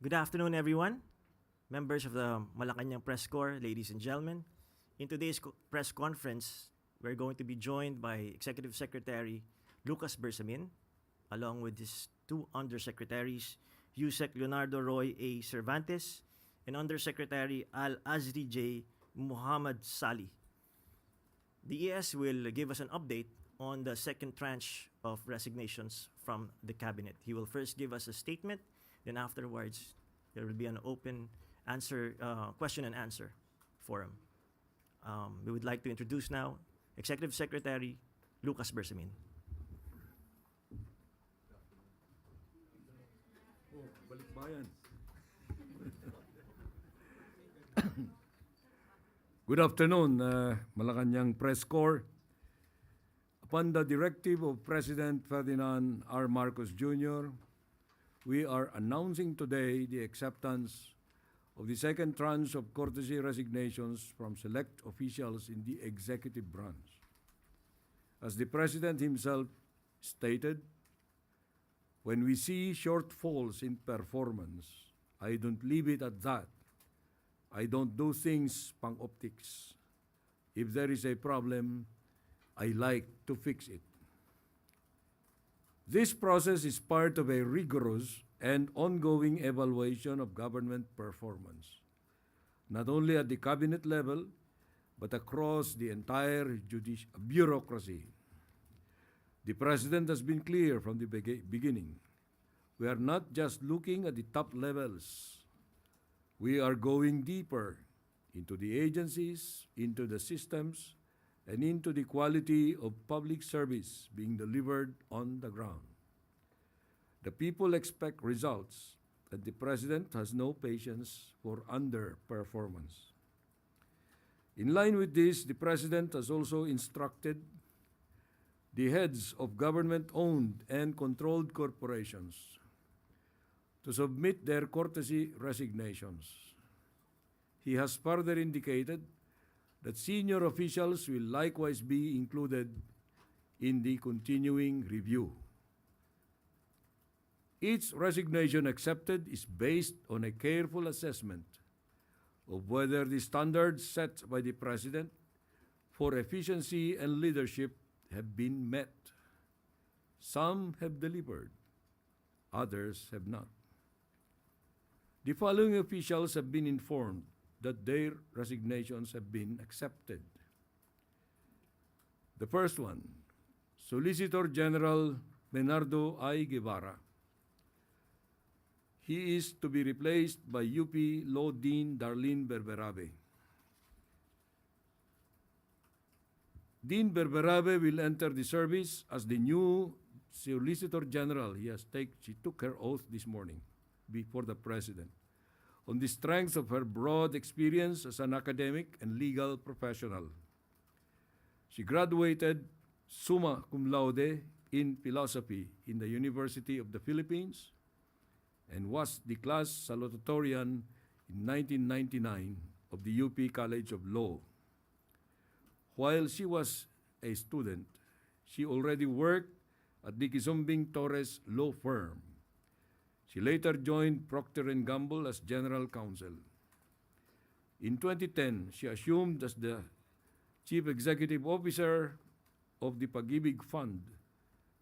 Good afternoon, everyone. Members of the Malacanang Press Corps, ladies and gentlemen. In today's press conference, we're going to be joined by Executive Secretary Lucas Bersamin, along with his two undersecretaries, Yusek Leonardo Roy A. Cervantes and Undersecretary Al-Azri J. Muhammad Sali. The ES will give us an update on the second tranche of resignations from the cabinet. He will first give us a statement, then afterwards there will be an open question and answer forum. We would like to introduce now Executive Secretary Lucas Bersamin. Balikbayan. Good afternoon, Malacanang Press Corps. Upon the directive of President Ferdinand R. Marcos Jr., we are announcing today the acceptance of the second tranche of courtesy resignations from select officials in the executive branch. As the President himself stated, when we see shortfalls in performance, I don't leave it at that. I don't do things pang-optics. If there is a problem, I like to fix it. This process is part of a rigorous and ongoing evaluation of government performance, not only at the cabinet level, but across the entire bureaucracy. The President has been clear from the beginning. We are not just looking at the top levels. We are going deeper into the agencies, into the systems, and into the quality of public service being delivered on the ground. The people expect results, and the President has no patience for underperformance. In line with this, the President has also instructed the heads of government-owned and controlled corporations to submit their courtesy resignations. He has further indicated that senior officials will likewise be included in the continuing review. Each resignation accepted is based on a careful assessment of whether the standards set by the President for efficiency and leadership have been met. Some have delivered, others have not. The following officials have been informed that their resignations have been accepted. The first one, Solicitor General Bernardo I. Guevara. He is to be replaced by UP Law Dean Darlene Berberabe. Dean Berberabe will enter the service as the new Solicitor General. She took her oath this morning before the President on the strength of her broad experience as an academic and legal professional. She graduated summa cum laude in philosophy in the University of the Philippines and was the class salutatorian in 1999 of the UP College of Law. While she was a student, she already worked at the Kizumbing Torres Law Firm. She later joined Procter & Gamble as General Counsel. In 2010, she assumed as the Chief Executive Officer of the Pag-ibig Fund,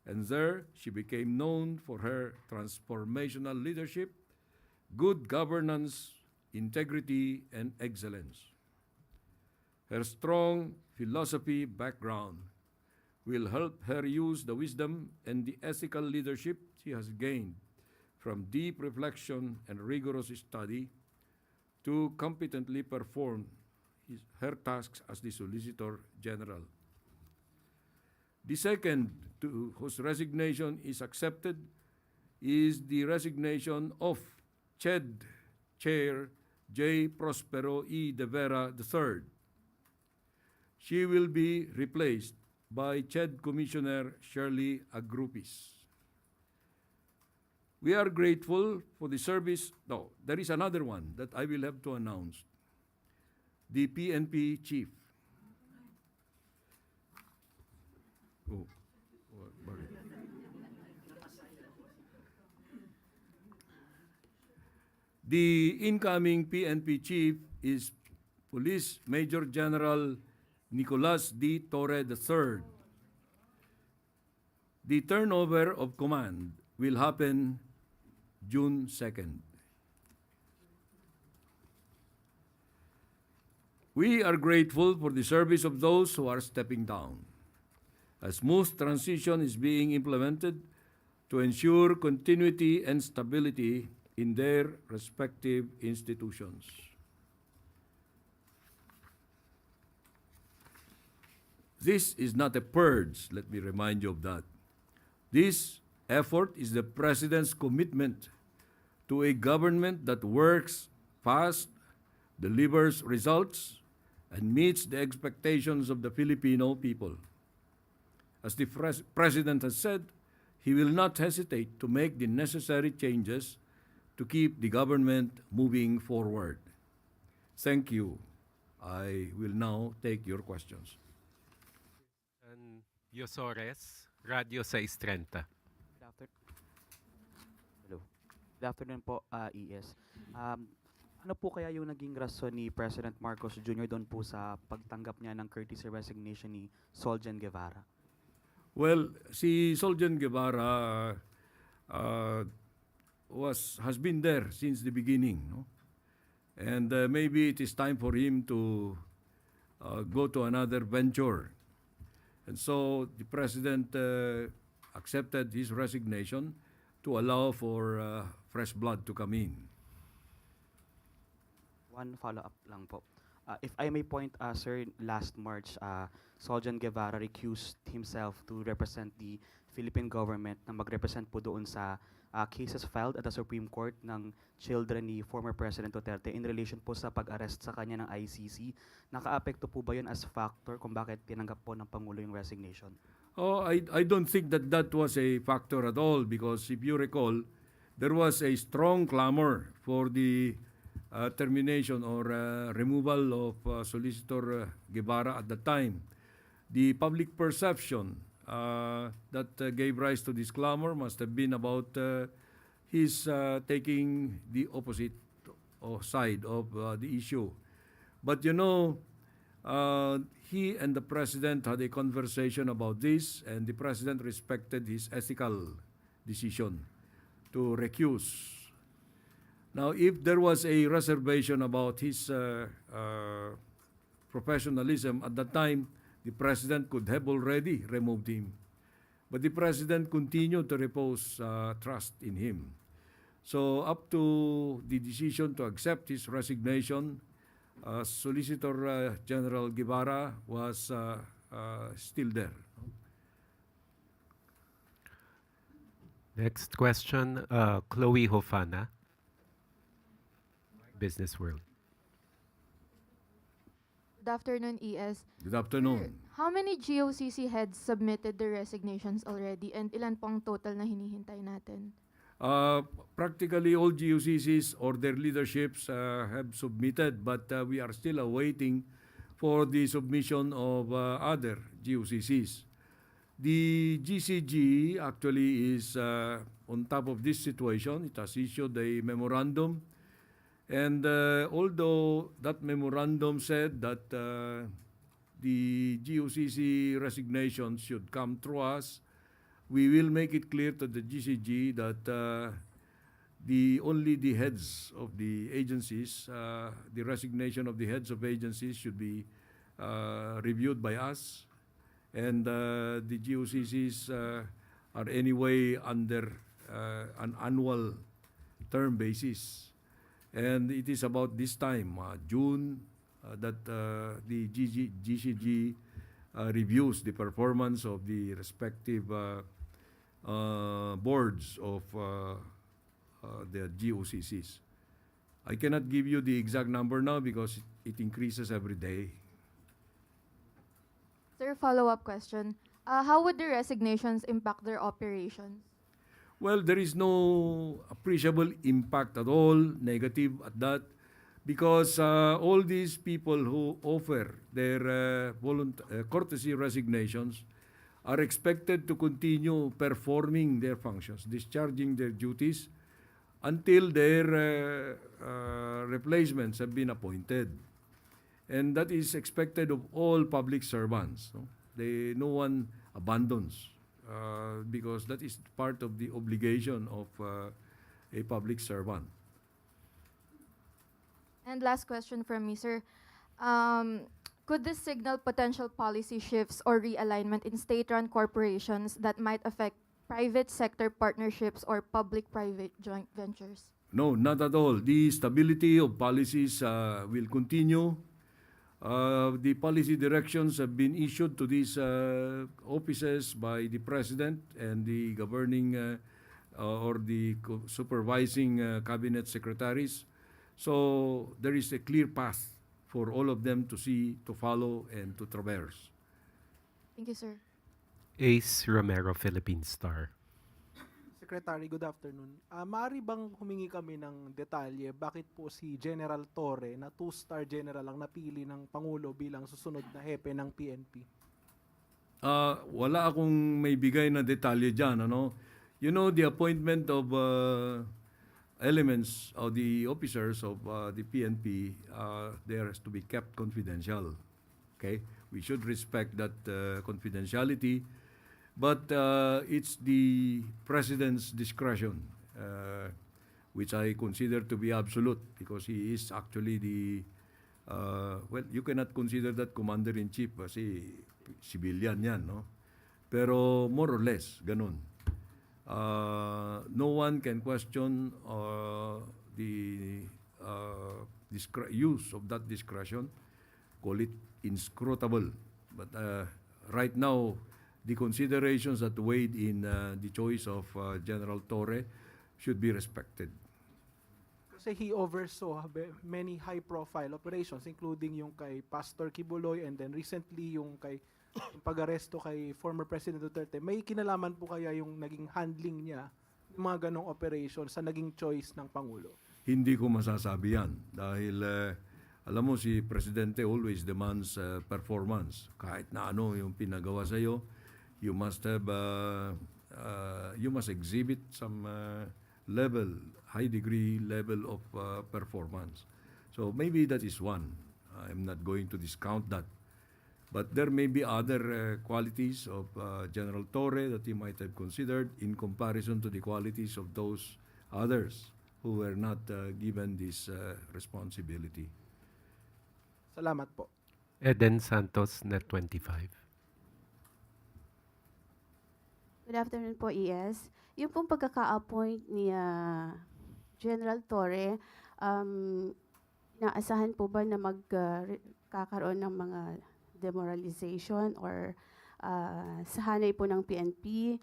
and there she became known for her transformational leadership, good governance, integrity, and excellence. Her strong philosophy background will help her use the wisdom and the ethical leadership she has gained from deep reflection and rigorous study to competently perform her tasks as the Solicitor General. The second whose resignation is accepted is the resignation of CHED Chair J. Prospero E. De Vera III. She will be replaced by CHED Commissioner Shirley Agrupis. We are grateful for the service. No, there is another one that I will have to announce. The PNP Chief. Oh, bakit? The incoming PNP Chief is Police Major General Nicolas D. Torre III. The turnover of command will happen June 2nd. We are grateful for the service of those who are stepping down. A smooth transition is being implemented to ensure continuity and stability in their respective institutions. This is not a purge, let me remind you of that. This effort is the President's commitment to a government that works fast, delivers results, and meets the expectations of the Filipino people. As the President has said, he will not hesitate to make the necessary changes to keep the government moving forward. Thank you. I will now take your questions. Yosores, Radio 630. Hello. Good afternoon po, ES. Ano po kaya yung naging rason ni President Marcos Jr. doon po sa pagtanggap niya ng courtesy resignation ni Soljan Guevara? Well, si Soljan Guevara has been there since the beginning, no? And maybe it is time for him to go to another venture. And so the President accepted his resignation to allow for fresh blood to come in. One follow-up lang po. If I may point, sir, last March, Soljan Guevara recused himself to represent the Philippine government na mag-represent po doon sa cases filed at the Supreme Court ng children ni former President Duterte in relation po sa pag-arrest sa kanya ng ICC. Naka-apekto po ba yun as factor kung bakit tinanggap po ng Pangulo yung resignation? Oh, I don't think that was a factor at all, because if you recall, there was a strong clamor for the termination or removal of Solicitor Guevara at the time. The public perception that gave rise to this clamor must have been about his taking the opposite side of the issue. But you know, he and the President had a conversation about this, and the President respected his ethical decision to recuse. Now, if there was a reservation about his professionalism at that time, the President could have already removed him. But the President continued to repose trust in him. So up to the decision to accept his resignation, Solicitor General Guevara was still there. Next question, Chloe Hofana, Business World. Good afternoon, ES. Good afternoon. How many GOCC heads submitted their resignations already, and ilan pong total na hinihintay natin? Practically all GOCCs or their leaderships have submitted, but we are still awaiting for the submission of other GOCCs. The GCG actually is on top of this situation. It has issued a memorandum, and although that memorandum said that the GOCC resignation should come through us, we will make it clear to the GCG that only the heads of the agencies, the resignation of the heads of agencies should be reviewed by us, and the GOCCs are anyway under an annual term basis. And it is about this time, June, that the GCG reviews the performance of the respective boards of the GOCCs. I cannot give you the exact number now because it increases every day. Sir, follow-up question. How would the resignations impact their operations? Well, there is no appreciable impact at all, negative at that, because all these people who offer their courtesy resignations are expected to continue performing their functions, discharging their duties until their replacements have been appointed. And that is expected of all public servants. No, no one abandons because that is part of the obligation of a public servant. And last question from me, sir. Could this signal potential policy shifts or realignment in state-run corporations that might affect private sector partnerships or public-private joint ventures? No, not at all. The stability of policies will continue. The policy directions have been issued to these offices by the President and the governing or the supervising cabinet secretaries. So there is a clear path for all of them to see, to follow, and to traverse. Thank you, sir. Ace Romero, Philippine Star. Secretary, good afternoon. Maaari bang humingi kami ng detalye bakit po si General Torre na 2-star general ang napili ng Pangulo bilang susunod na hepe ng PNP? Wala akong may bigay na detalye dyan. Ano? You know, the appointment of elements of the officers of the PNP, there has to be kept confidential. Okay? We should respect that confidentiality. But it's the President's discretion, which I consider to be absolute because he is actually the, well, you cannot consider that Commander-in-Chief kasi civilian yan, no? Pero more or less, ganun. No one can question the use of that discretion, call it inscrutable. But right now, the considerations that weighed in the choice of General Torre should be respected. Kasi he oversaw many high-profile operations including yung kay Pastor Kibuloy and then recently yung kay yung pag-aresto kay former President Duterte. May kinalaman po kaya yung naging handling niya ng mga ganong operations sa naging choice ng Pangulo? Hindi ko masasabi yan dahil alam mo si Presidente always demands performance. Kahit na ano yung pinagawa sa iyo, you must have you must exhibit some level, high degree level of performance. So maybe that is one. I'm not going to discount that. But there may be other qualities of General Torre that he might have considered in comparison to the qualities of those others who were not given this responsibility. Salamat po. Eden Santos, Net 25. Good afternoon po, ES. Yung pong pagkaka-appoint ni General Torre, naasahan po ba na magkakaroon ng mga demoralization or sa hanay po ng PNP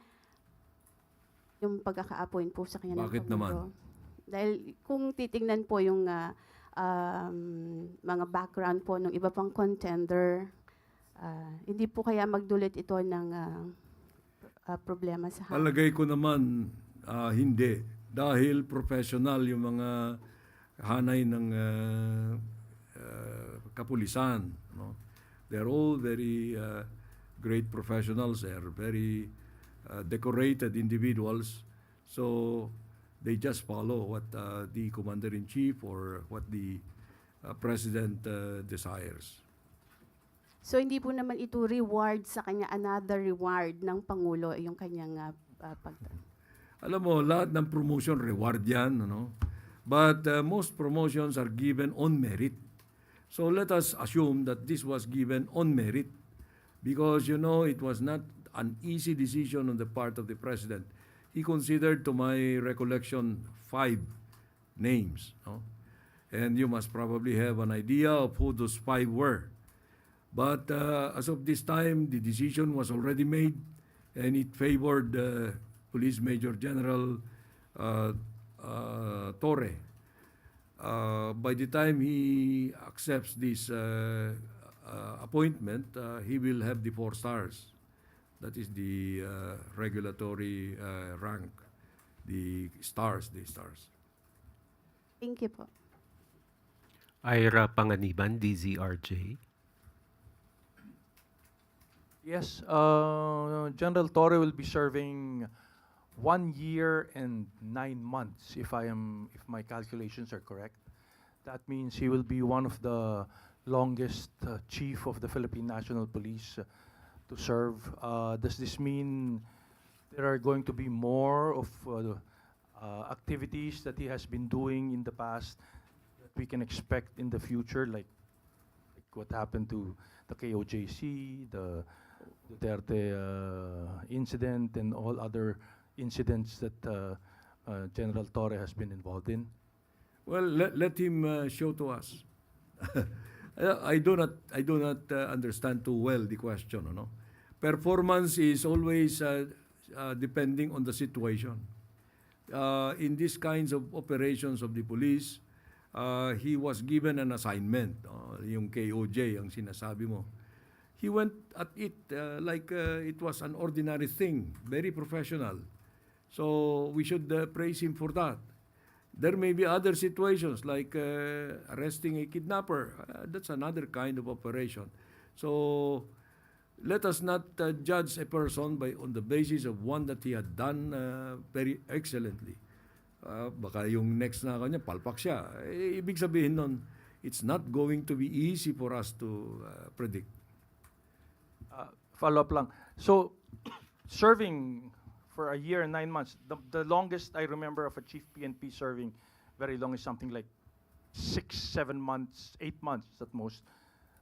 yung pagkaka-appoint po sa kanya ng Bakit Pangulo? naman? Dahil kung titingnan po yung mga background po ng iba pang contender, hindi po kaya magdulot ito ng problema sa hanay? Palagay ko naman hindi dahil professional yung mga hanay ng kapulisan, no? They're all very great professionals. They're very decorated individuals. So they just follow what the Commander-in-Chief or what the President desires. So hindi po naman ito reward sa kanya, another reward ng Pangulo yung kanyang Alam mo, lahat ng promotion reward yan, ano? But most promotions are given on merit. So let us assume that this was given on merit because, you know, it was not an easy decision on the part of the President. He considered, to my recollection, 5 names, no? And you must probably have an idea of who those 5 were. But as of this time, the decision was already made and it favored Police Major General Torre. By the time he accepts this appointment, he will have the 4 stars. That is the regulatory rank, the stars. Thank you po. Ira Panganiban, DZRJ. Yes, General Torre will be serving 1 year and 9 months, if my calculations are correct. That means he will be one of the longest chief of the Philippine National Police to serve. Does this mean there are going to be more of activities that he has been doing in the past that we can expect in the future, like what happened to the KOJC, the Duterte incident, and all other incidents that General Torre has been involved in? Well, let him show to us. I do not understand too well the question. No? Performance is always depending on the situation. In these kinds of operations of the police, he was given an assignment, yung KOJ, ang sinasabi mo. He went at it like it was an ordinary thing, very professional. So we should praise him for that. There may be other situations like arresting a kidnapper. That's another kind of operation. So let us not judge a person on the basis of one that he had done very excellently. Baka yung next na kanya, palpak siya. Ibig sabihin nun, it's not going to be easy for us to predict. Follow up lang. So, serving for a year and 9 months, the longest I remember of a chief PNP serving very long is something like 6, 7 months, 8 months at most.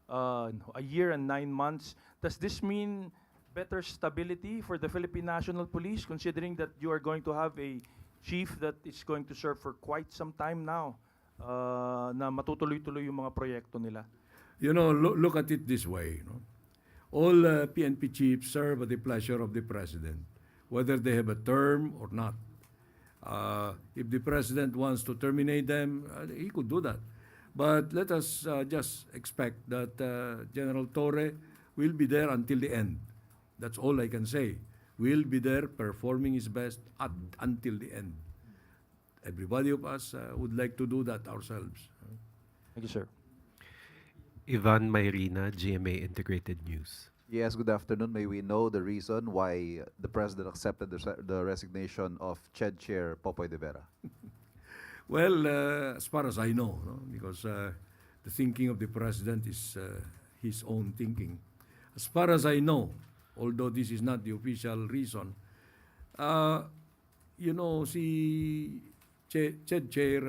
A year and 9 months. Does this mean better stability for the Philippine National Police, considering that you are going to have a chief that is going to serve for quite some time now, na matutuloy-tuloy yung mga proyekto nila? You know, look at it this way. No? All PNP chiefs serve at the pleasure of the President, whether they have a term or not. If the President wants to terminate them, he could do that. But let us just expect that General Torre will be there until the end. That's all I can say. Will be there performing his best until the end. Everybody of us would like to do that ourselves. Thank you, sir. Ivan Mayrina, GMA Integrated News. Yes, good afternoon. May we know the reason why the President accepted the resignation of CHED Chair Popoy de Vera? Well, as far as I know, no? Because the thinking of the President is his own thinking. As far as I know, although this is not the official reason, you know, si CHED Chair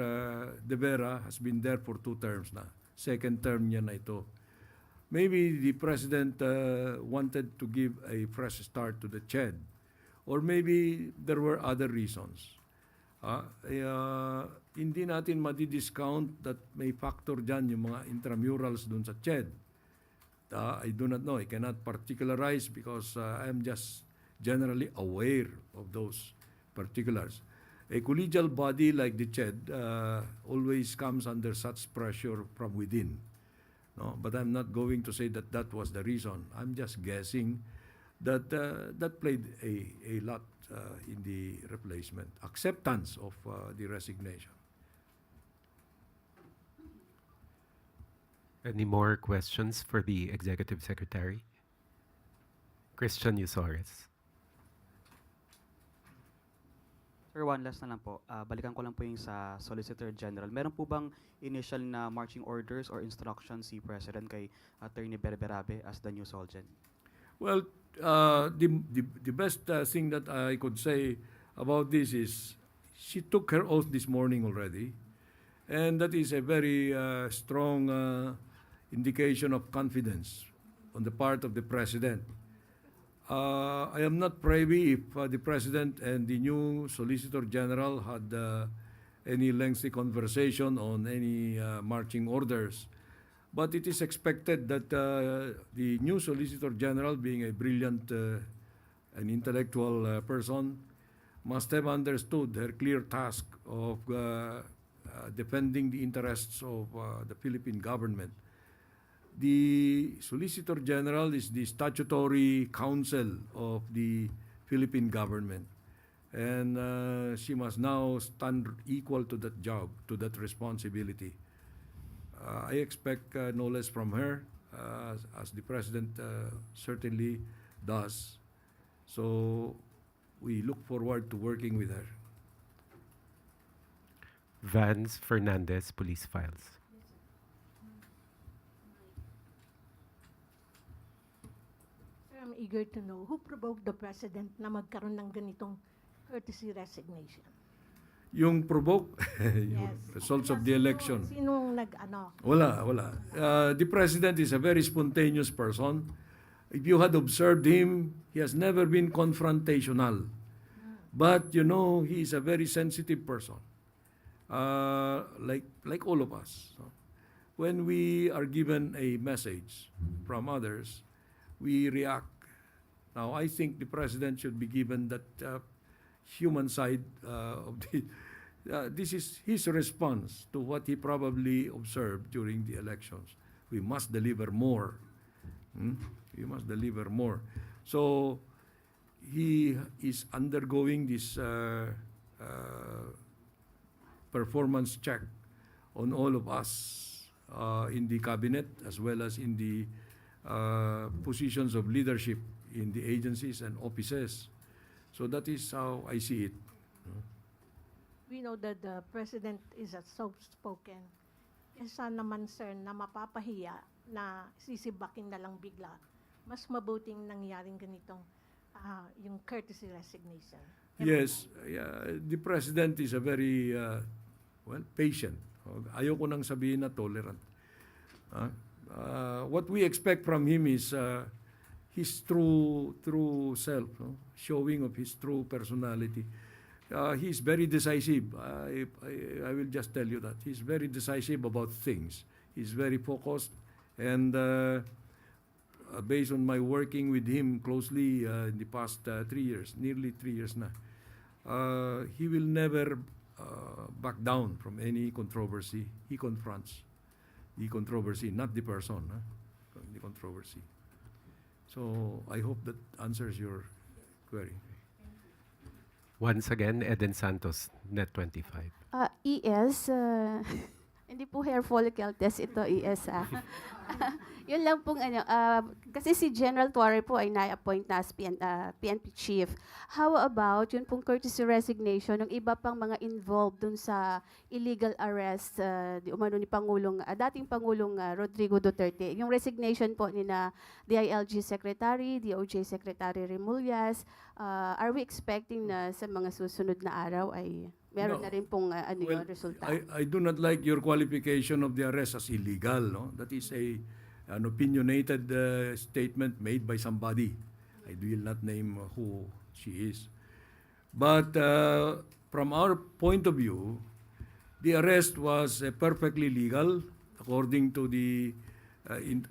de Vera has been there for 2 terms na. Second term niya na ito. Maybe the President wanted to give a fresh start to the CHED. Or maybe there were other reasons. Hindi natin madi-discount that may factor dyan yung mga intramurals dun sa CHED. I do not know. I cannot particularize because I am just generally aware of those particulars. A collegial body like the CHED always comes under such pressure from within. No? But I'm not going to say that that was the reason. I'm just guessing that that played a lot in the replacement, acceptance of the resignation. Any more questions for the Executive Secretary? Christian Yusores. Sir, one last na lang po. Balikan ko lang po yung sa Solicitor General. Meron po bang initial na marching orders or instructions si President kay Attorney Berberabe as the new Solgen? Well, the best thing that I could say about this is she took her oath this morning already, and that is a very strong indication of confidence on the part of the President. I am not privy if the President and the new Solicitor General had any lengthy conversation on any marching orders. But it is expected that the new Solicitor General, being a brilliant and intellectual person, must have understood her clear task of defending the interests of the Philippine government. The Solicitor General is the statutory counsel of the Philippine government. And she must now stand equal to that job, to that responsibility. I expect no less from her, as the President certainly does. So we look forward to working with her. Vance Fernandez, Police Files. Sir, I'm eager to know who provoked the President na magkaroon ng ganitong courtesy resignation? Yung provoke, yung Yes. results of the election. Sinong nag-ano? Wala. The President is a very spontaneous person. If you had observed him, he has never been confrontational. But, you know, he is a very sensitive person. Like all of us. So, when we are given a message from others, we react. Now, I think the President should be given that human side of the... this is his response to what he probably observed during the elections. We must deliver more. We must deliver more. So, he is undergoing this performance check on all of us in the cabinet as well as in the positions of leadership in the agencies and offices. So that is how I see it. We know that the President is a soft-spoken. Kesa naman, sir, na mapapahiya na sisibakin na lang bigla. Mas mabuting nangyaring ganitong yung courtesy resignation. Yes, the President is a very patient. Ayoko nang sabihin na tolerant. What we expect from him is his true self, showing of his true personality. He's very decisive. I will just tell you that. He's very decisive about things. He's very focused. And based on my working with him closely in the past 3 years, nearly 3 years na, he will never back down from any controversy. He confronts the controversy, not the person, the controversy. So I hope that answers your query. Once again, Eden Santos, Net 25. ES, hindi po hair follicle test ito, ES. Yun lang pong kasi si General Torre po ay na-appoint na as PNP Chief. How about yun pong courtesy resignation ng iba pang mga involved dun sa illegal arrest di umano ni dating Pangulong Rodrigo Duterte. Yung resignation po ni na DILG Secretary, DOJ Secretary Remullaz, are we expecting na sa mga susunod na araw ay meron na rin pong yung resulta? I do not like your qualification of the arrest as illegal. No? That is an opinionated statement made by somebody. I will not name who she is. But from our point of view, the arrest was perfectly legal according to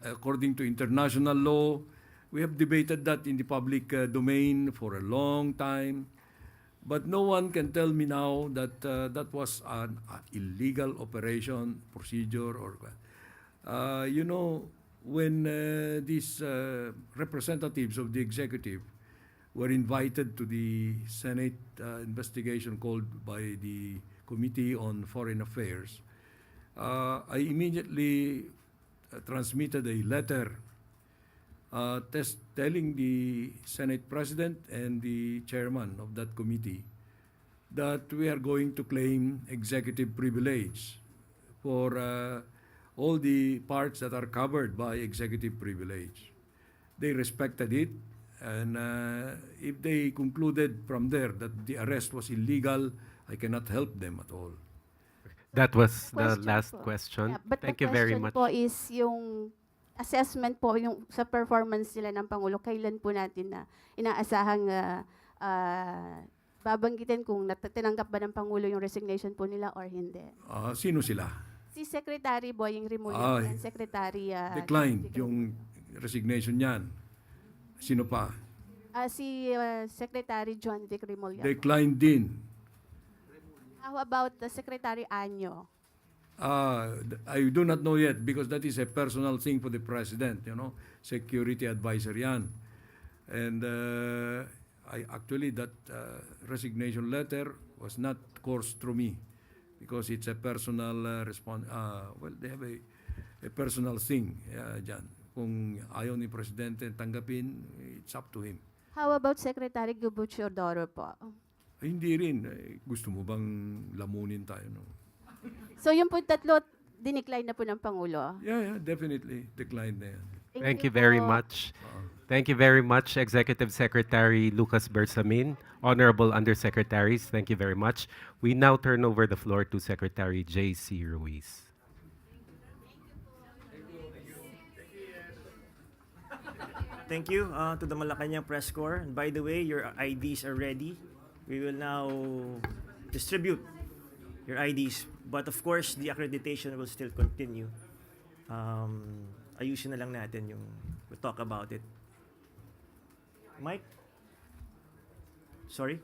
according to international law. We have debated that in the public domain for a long time. But no one can tell me now that that was an illegal operation, procedure, or you know, when these representatives of the executive were invited to the Senate investigation called by the Committee on Foreign Affairs, I immediately transmitted a letter telling the Senate President and the chairman of that committee that we are going to claim executive privilege for all the parts that are covered by executive privilege. They respected it, and if they concluded from there that the arrest was illegal, I cannot help them at all. That was the Question last po. question. Yeah, but Thank the you very question much. po is yung assessment po yung sa performance nila ng Pangulo, kailan po natin na inaasahang babanggitin kung tinanggap ba ng Pangulo yung resignation po nila or hindi? Sino sila? Si Secretary Boying Remullaz and Secretary Declined yung resignation niyan. Sino pa? si Secretary John Vic Remullaz. Declined din. How about the Secretary Anyo? I do not know yet because that is a personal thing for the President, you know, security advisor yan. And actually that resignation letter was not coursed through me because it's a personal response. Well, they have a personal thing dyan. Kung ayaw ni Presidente tanggapin, it's up to him. How about Secretary Gubuchodoro po? Ay, hindi rin. Gusto mo bang lamunin tayo? No? So yung po tatlo, dinecline na po ng Pangulo. Yeah, definitely. Declined na yan. Thank you very po. much. Thank you very much, Executive Secretary Lucas Bersamin, Honorable Undersecretaries. Thank you very much. We now turn over the floor to Secretary J.C. Ruiz. Thank you to the Malacanang Press Corps. And by the way, your IDs are ready. We will now distribute your IDs. But of course, the accreditation will still continue. Ayusin na lang natin yung, we'll talk about it. Mike? Sorry?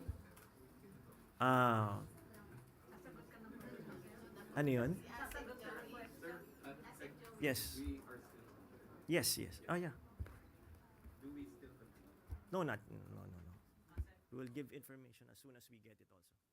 Ano yun? Yes. Yes. Oh, yeah. No. We will give information as soon as we get it also.